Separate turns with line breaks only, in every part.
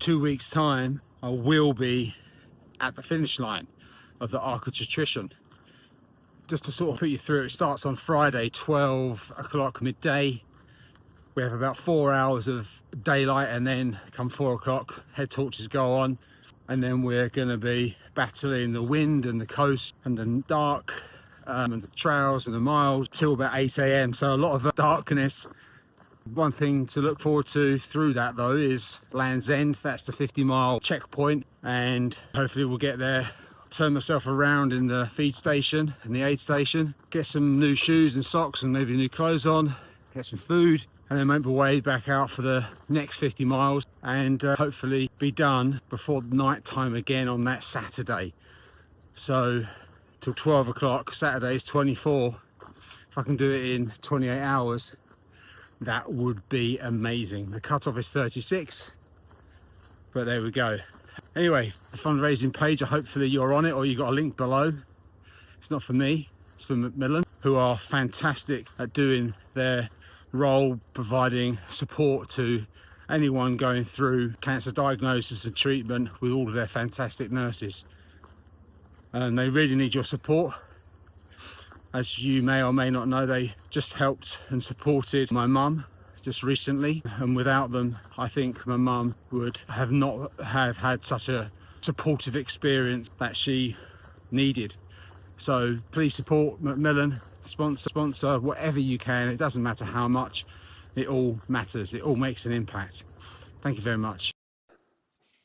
2 weeks' time, I will be at the finish line of the Arc of Attrition. Just to sort of put you through, it starts on Friday, 12 o'clock midday. We have about 4 hours of daylight, and then come 4 o'clock, head torches go on, and then we're going to be battling the wind and the coast and the dark and the trails and the miles till about 8 a.m. So a lot of darkness. One thing to look forward to through that though is Land's End. That's the 50-mile checkpoint, and hopefully we'll get there, turn myself around in the feed station and the aid station, get some new shoes and socks and maybe new clothes on, get some food, and then make my way back out for the next 50 miles and hopefully be done before night time again on that Saturday. So till 12 o'clock, Saturday's 24. If I can do it in 28 hours, that would be amazing. The cutoff is 36, but there we go. Anyway, the fundraising page, hopefully you're on it or you got a link below. It's not for me, it's for Macmillan, who are fantastic at doing their role, providing support to anyone going through cancer diagnosis and treatment with all of their fantastic nurses. And they really need your support. As you may or may not know, they just helped and supported my mum just recently, and without them I think my mum would have not have had such a supportive experience that she needed. So please support Macmillan, sponsor whatever you can. It doesn't matter how much, it all matters, it all makes an impact. Thank you very much.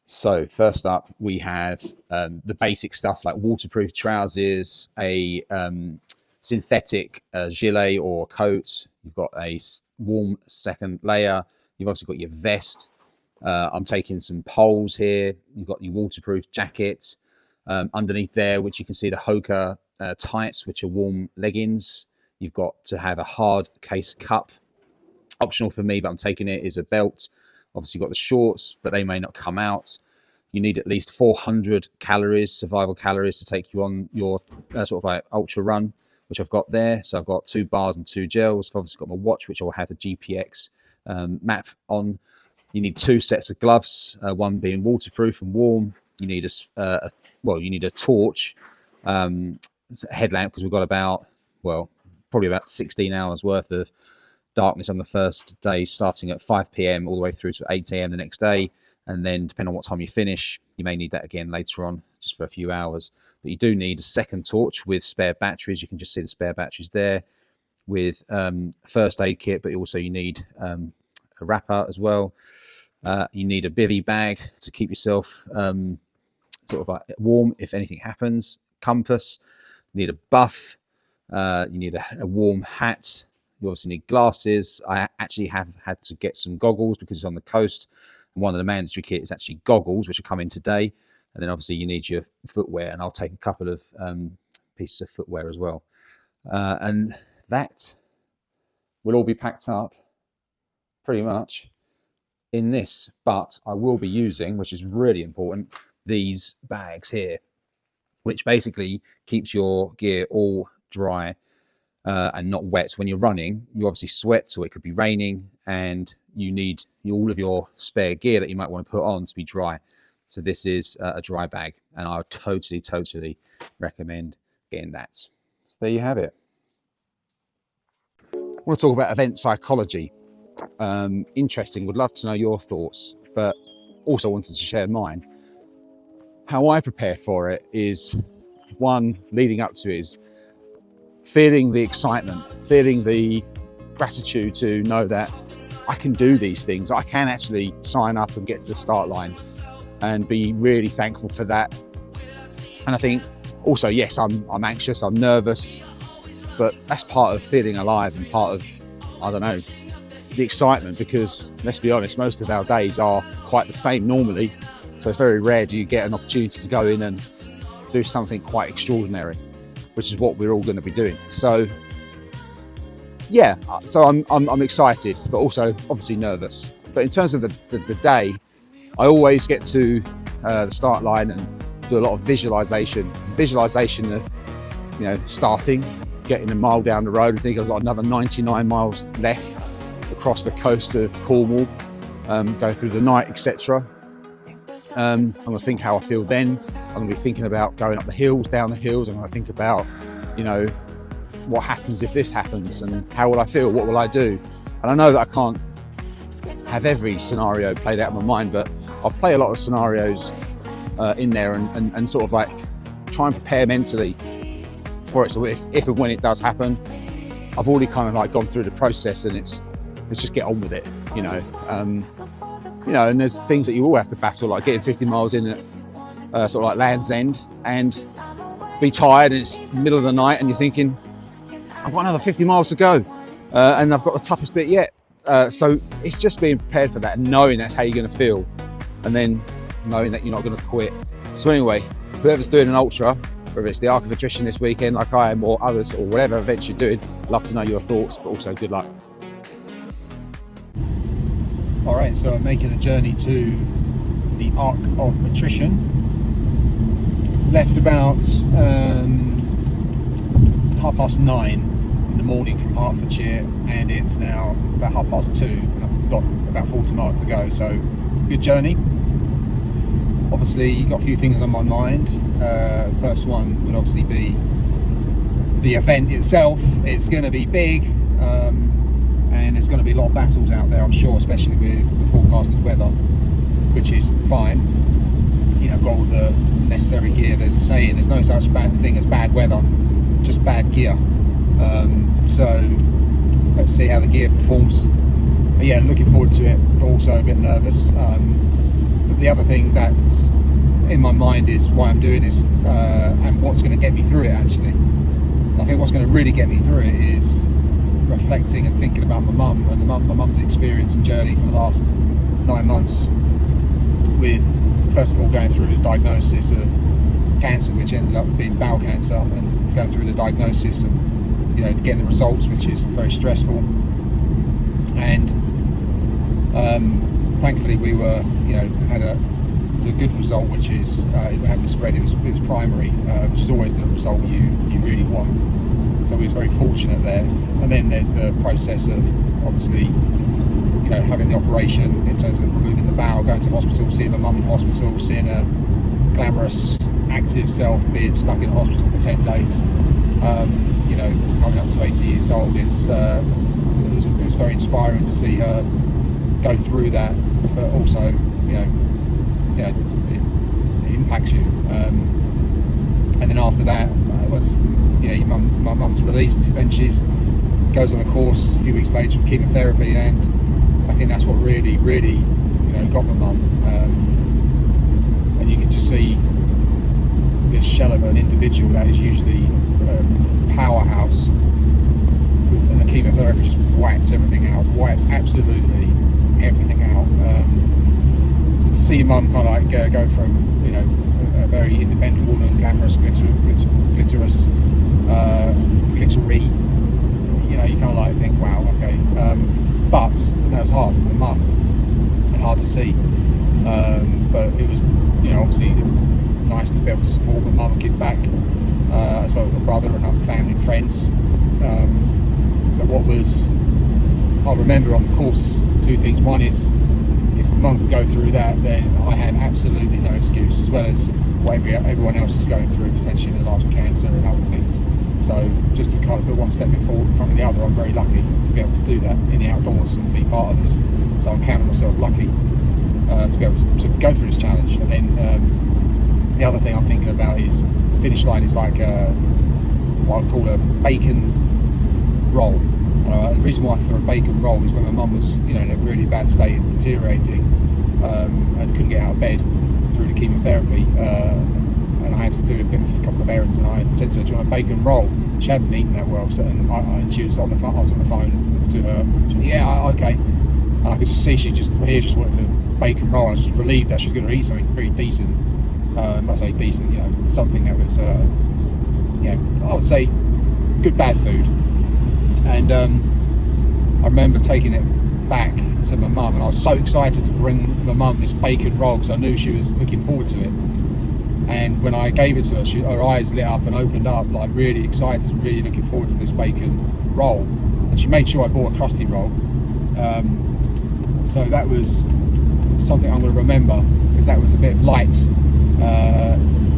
So first up we have the basic stuff like waterproof trousers, a synthetic gilet or coat. You've got a warm second layer. You've also got your vest. I'm taking some poles here. You've got your waterproof jacket. Underneath there, which you can see the Hoka tights, which are warm leggings. You've got to have a hard case cup. Optional for me, but I'm taking it, is a belt. Obviously you've got the shorts, but they may not come out. You need at least 400 calories, survival calories, to take you on your sort of like ultra run, which I've got there. So I've got 2 bars and 2 gels. I've obviously got my watch, which I will have the GPX map on. You need 2 sets of gloves, one being waterproof and warm. You need you need a torch, headlamp, because we've got about, well, probably about 16 hours worth of darkness on the first day, starting at 5 p.m. all the way through to 8 a.m. the next day. And then depending on what time you finish, you may need that again later on, just for a few hours. But you do need a second torch with spare batteries. You can just see the spare batteries there, with first aid kit, but also you need a wrapper as well. You need a bivy bag to keep yourself sort of like warm if anything happens. Compass. You need a buff. You need a warm hat. You obviously need glasses. I actually have had to get some goggles because it's on the coast. And one of the mandatory kit is actually goggles, which are coming today. And then obviously you need your footwear, and I'll take a couple of pieces of footwear as well. And that will all be packed up pretty much in this. But I will be using, which is really important, these bags here, which basically keeps your gear all dry and not wet. So when you're running, you obviously sweat, so it could be raining, and you need all of your spare gear that you might want to put on to be dry. So this is a dry bag, and I would totally recommend getting that. So there you have it. I want to talk about event psychology. Interesting, would love to know your thoughts, but also wanted to share mine. How I prepare for it is, one, leading up to it is feeling the excitement, feeling the gratitude to know that I can do these things. I can actually sign up and get to the start line, and be really thankful for that. And I think also, yes, I'm anxious, I'm nervous, but that's part of feeling alive and part of, I don't know, the excitement, because let's be honest, most of our days are quite the same normally. So it's very rare do you get an opportunity to go in and do something quite extraordinary, which is what we're all going to be doing. So yeah, so I'm excited, but also obviously nervous. But in terms of the day, I always get to the start line and do a lot of visualization of, you know, starting, getting a mile down the road. I think I've got another 99 miles left across the coast of Cornwall, go through the night, etc. I'm going to think how I feel then. I'm going to be thinking about going up the hills, down the hills. I'm going to think about, you know, what happens if this happens, and how will I feel? What will I do? And I know that I can't have every scenario played out in my mind, but I'll play a lot of scenarios in there and sort of like try and prepare mentally for it. So if and when it does happen, I've already kind of like gone through the process, and let's just get on with it, you know. You know, and there's things that you all have to battle, like getting 50 miles in at sort of like Land's End and be tired, and it's the middle of the night, and you're thinking, I've got another 50 miles to go, and I've got the toughest bit yet. So it's just being prepared for that and knowing that's how you're going to feel, and then knowing that you're not going to quit. So anyway, whoever's doing an ultra, whether it's the Arc of Attrition this weekend like I am, or others, or whatever events you're doing, love to know your thoughts, but also good luck. All right, so I'm making a journey to the Arc of Attrition. Left about 9:30 in the morning from Hertfordshire, and it's now about 2:30, and I've got about 40 miles to go, so good journey. Obviously, got a few things on my mind. First one would obviously be the event itself. It's going to be big, and there's going to be a lot of battles out there, I'm sure, especially with the forecasted weather, which is fine. You know, I've got all the necessary gear. There's a saying, there's no such bad thing as bad weather, just bad gear. So let's see how the gear performs. But yeah, looking forward to it, but also a bit nervous. But the other thing that's in my mind is why I'm doing this, and what's going to get me through it, actually. I think what's going to really get me through it is reflecting and thinking about my mum and my mum's experience and journey for the last 9 months, with first of all going through the diagnosis of cancer, which ended up being bowel cancer, and going through the diagnosis and, you know, to get the results, which is very stressful. And thankfully we were, you know, had the good result, which is it hadn't spread. It was primary, which is always the result you really want. So we was very fortunate there. And then there's the process of obviously, you know, having the operation in terms of removing the bowel, going to hospital, seeing my mum in hospital, seeing a glamorous, active self being stuck in a hospital for 10 days. You know, coming up to 80 years old, it was very inspiring to see her go through that, but also, you know, it impacts you. And then after that, it was, you know, my mum's released, then she's goes on a course a few weeks later of chemotherapy, and I think that's what really, you know, got my mum. And you can just see this shell of an individual that is usually a powerhouse, and the chemotherapy just wiped everything out, wiped absolutely everything out. So to see your mum kind of like go from, you know, a very independent woman, glamorous, glittery, you know, you kind of like think, wow, okay. But that was hard for my mum and hard to see. But it was, you know, obviously nice to be able to support my mum and give back, as well as my brother and other family and friends. But what was, I remember on the course, two things. One is, if mum could go through that, then I had absolutely no excuse, as well as what everyone else is going through, potentially in the life of cancer and other things. So just to kind of put one step in front of the other, I'm very lucky to be able to do that in the outdoors and be part of this. So I'm counting myself lucky to be able to go through this challenge. And then the other thing I'm thinking about is the finish line is like what I'd call a bacon roll. The reason why I threw a bacon roll is when my mum was, you know, in a really bad state and deteriorating, and couldn't get out of bed through the chemotherapy, and I had to do a couple of errands, and I said to her, do you want a bacon roll? She hadn't eaten that well, so and she was on the phone. I was on the phone to her. She said, yeah, okay. And I could just see she just wanted the bacon roll. I was just relieved that she was going to eat something pretty decent. I say decent, you know, something that was, you know, I would say good bad food. And I remember taking it back to my mum, and I was so excited to bring my mum this bacon roll because I knew she was looking forward to it. And when I gave it to her, her eyes lit up and opened up, like really excited, really looking forward to this bacon roll. And she made sure I bought a crusty roll. So that was something I'm going to remember, because
that was a bit of light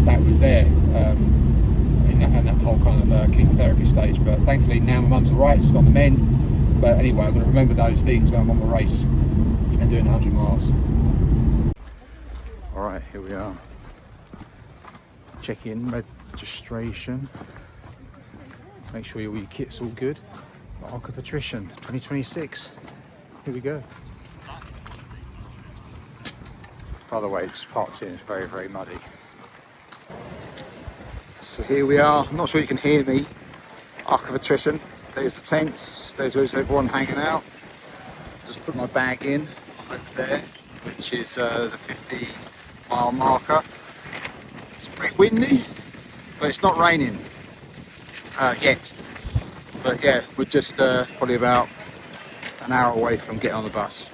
that was there in that whole kind of chemotherapy stage. But thankfully now my mum's alright, it's on the mend. But anyway, I'm going to remember those things when I'm on the race and doing 100 miles. Alright, here we are. Check-in registration. Make sure all your kit's all good. Arc of Attrition 2026. Here we go. By the way, it's parked in, it's very, very muddy. So here we are. I'm not sure you can hear me. Arc of Attrition. There's the tents. There's everyone hanging out. Just put my bag in over there, which is the 50-mile marker. It's pretty windy, but it's not raining yet. But yeah, we're just probably about an hour away from getting on the bus.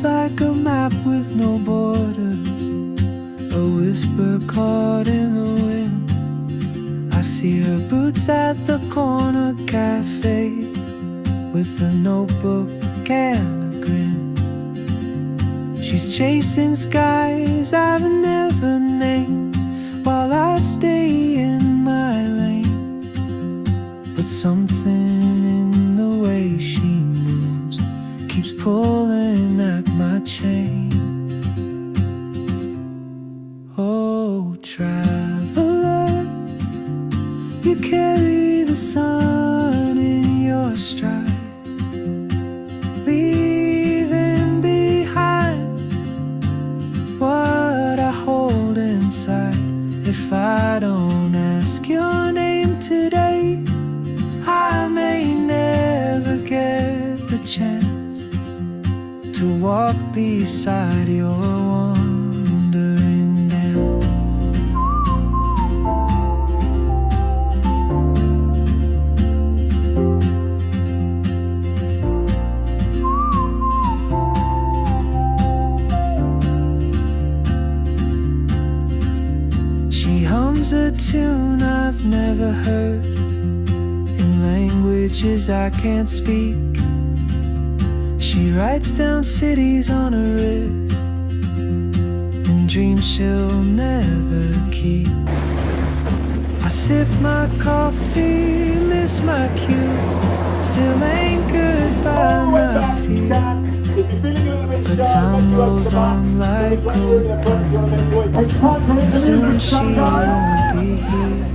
Like a map with no borders, a whisper caught in the wind. I see her boots at the corner cafe with a notebook and a grin. She's chasing skies I've never named while I stay in my lane. But something in the way she moves keeps pulling at my chain. Oh, traveler, you carry the sun in your stride, leaving behind what I hold inside. If I don't ask your name today, I may never get the chance to walk beside your wandering dance. She hums a tune I've never heard in languages I can't speak. She writes down cities on her wrist and dreams she'll never keep. I sip my coffee, miss my cue, still anchored by my feet. But time rolls on like gold, and soon she won't be here.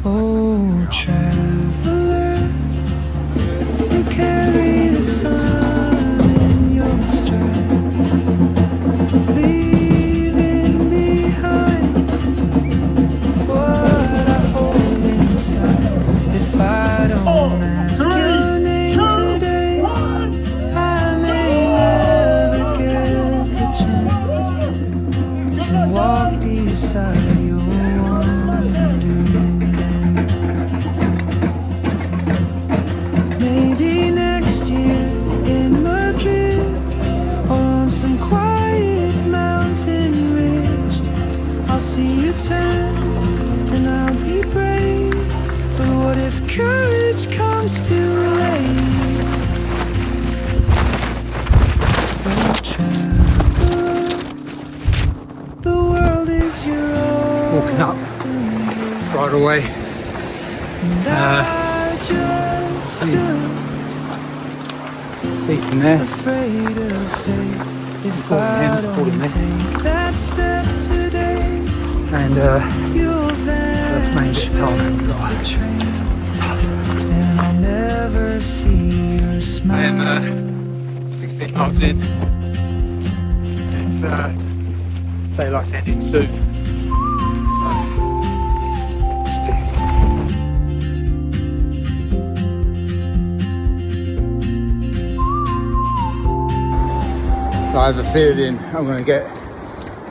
Oh, traveler, you carry the sun in your stride, leaving behind what I hold inside. If I don't ask your name today, I may never get the chance to walk beside your wandering dance. Maybe next year in Madrid, or on some quiet mountain ridge, I'll see you turn and I'll be brave. But what if courage comes too late? Oh, traveler, the world is your own.
Walking up right away.
And I just stood
See from there.
afraid of fate. If
Call him,
I
call him
don't
in.
take that step today,
And
you'll
first main
vanish
bit's on.
with the train, and I'll never see your
I
smile.
am 16 miles in. It's daylight's ending soon. So I have a feeling I'm going to get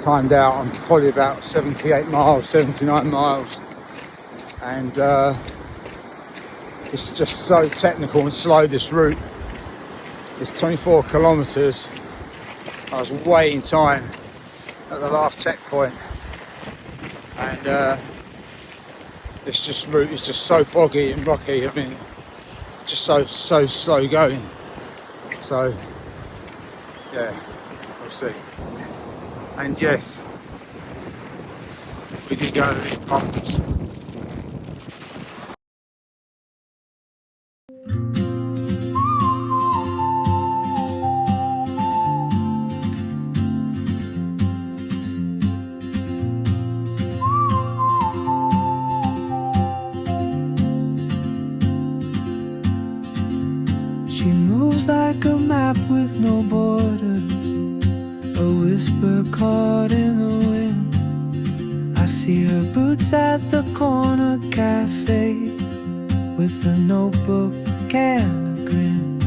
timed out. I'm probably about 78 miles, 79 miles, and it's just so technical and slow, this route. It's 24 kilometers. I was waiting time at the last checkpoint, and this route is just so boggy and rocky. I mean, just so slow going. So yeah, we'll see. And yes, we did go in pumps.
She moves like a map with no borders, a whisper caught in the wind. I see her boots at the corner cafe, with a notebook and a grin.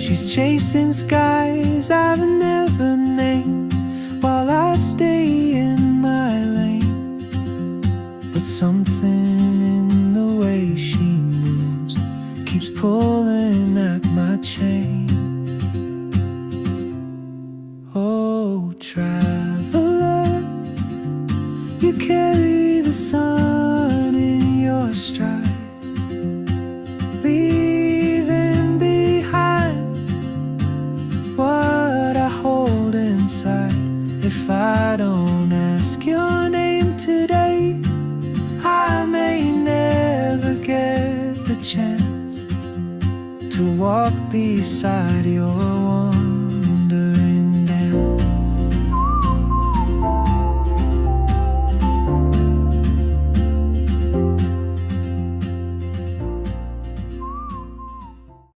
She's chasing skies I've never named, while I stay in my lane. But something in the way she moves keeps pulling at my chain. Oh, traveler, you carry the sun in your stride, leaving behind what I hold inside. If I don't ask your name today, I may never get the chance to walk beside your one.